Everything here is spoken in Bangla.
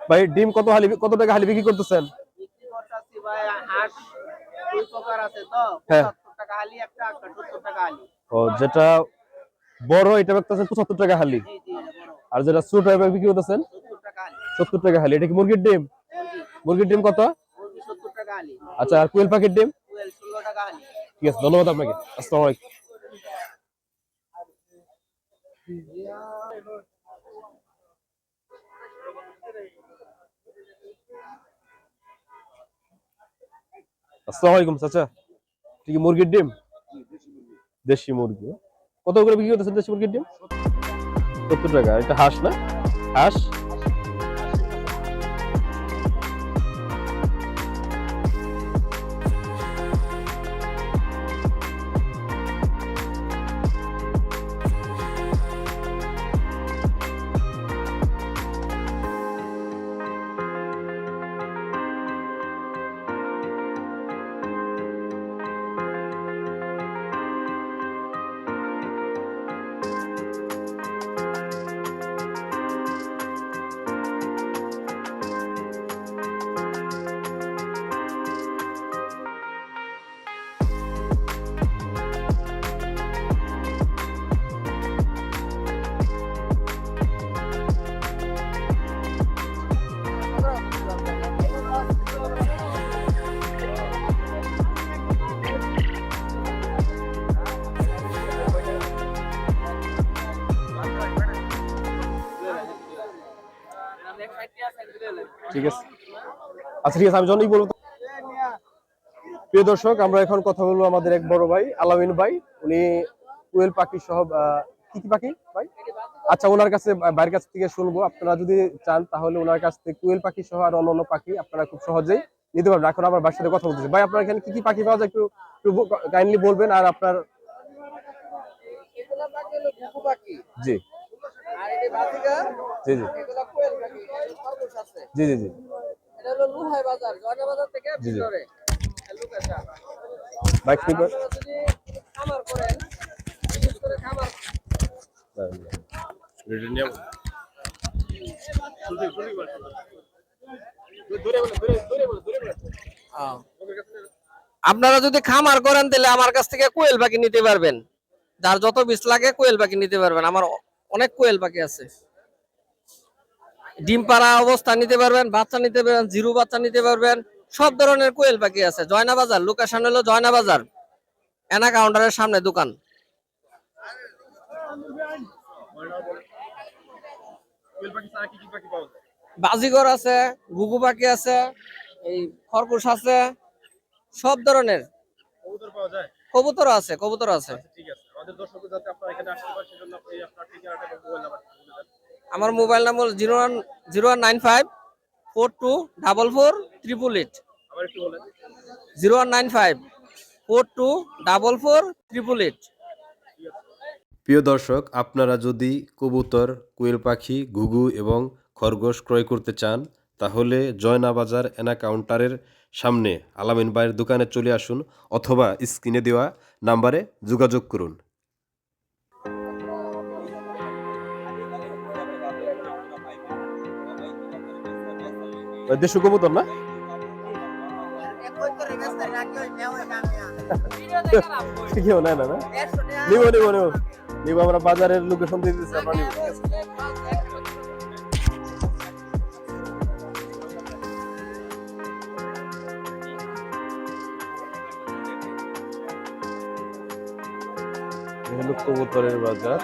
ভাই ডিম কত টাকা হালি বিক্রি করতেছেন? বিক্রি করতেছি ভাই হাঁস দুই প্রকার আছে তো, হ্যাঁ 75 টাকা হালি একটা, 70 টাকা হালি। ও যেটা বড় এটা বিক্রি 75 টাকা হালি, জি জি এটা বড় আর যেটা ছোট এটা বিক্রি করতেছেন 70 টাকা হালি। 70 টাকা হালি। এটা কি মুরগির ডিম? মুরগির ডিম কত? মুরগি 70 টাকা হালি। আচ্ছা, আর কোয়েল পাখির ডিম? কোয়েল 16 টাকা হালি। ঠিক আছে, ধন্যবাদ আপনাকে। আসসালামু আলাইকুম। আসসালামু আলাইকুম চাচা, ঠিক মুরগির ডিম? দেশি মুরগি কত করে বিক্রি করতেছেন দেশি মুরগির ডিম? 70 টাকা। এটা হাঁস না? হাঁস ঠিক আছে। আচ্ছা ঠিক আছে, আমি জন্যই বলবো। প্রিয় দর্শক, আমরা এখন কথা বলবো আমাদের এক বড় ভাই আলামিন ভাই। উনি কোয়েল পাখি সহ কি কি পাখি ভাই? আচ্ছা, ওনার কাছে বাইরের কাছ থেকে শুনবো। আপনারা যদি চান তাহলে ওনার কাছ থেকে কোয়েল পাখি সহ আর অন্যান্য পাখি আপনারা খুব সহজেই নিতে পারবেন। এখন আমার বাসার সাথে কথা বলতেছি। ভাই, আপনার এখানে কি কি পাখি পাওয়া যায় একটু কাইন্ডলি বলবেন। আর আপনার এগুলা পাখি হলো ঘুঘু পাখি। জি আর এই বাজিগার, জি জি এগুলা কোয়েল পাখি, খরগোশ আছে। জি জি জি এটা হলো লুহাই বাজার, জয়না বাজার থেকে জি জি ভিতরে লুকাটা। ভাই আর কি আপনারা যদি খামার করেন, বিশেষ করে খামার আপনারা যদি খামার করেন তাহলে আমার কাছ থেকে কোয়েল পাখি নিতে পারবেন। যার যত বিষ লাগে কোয়েল পাখি নিতে পারবেন। আমার অনেক কোয়েল পাখি আছে। ডিম পাড়া অবস্থা নিতে পারবেন, বাচ্চা নিতে পারবেন, জিরো বাচ্চা নিতে পারবেন। সব ধরনের কোয়েল পাখি আছে। জয়না বাজার, লোকেশন হলো জয়না বাজার, এনা কাউন্টারের সামনে দোকান। বাজিগর আছে, ঘুঘু পাখি আছে, এই খরগোশ আছে, সব ধরনের কবুতর আছে, কবুতর আছে। আমার মোবাইল নাম্বার 0195424488। 0195424488। প্রিয় দর্শক, আপনারা যদি কবুতর, কোয়েল পাখি, ঘুঘু এবং খরগোশ ক্রয় করতে চান তাহলে জয়না বাজার এনা কাউন্টারের সামনে আলামিন ভাইয়ের দোকানে চলে আসুন, অথবা স্ক্রিনে দেওয়া নাম্বারে যোগাযোগ করুন। দেশি কবুতর না? কেউ নেয় না? নিব নিব নিব নিব, আমরা বাজারের লোকেশন দিয়ে দিচ্ছি, আমরা নিব। কবুতরের বাজার।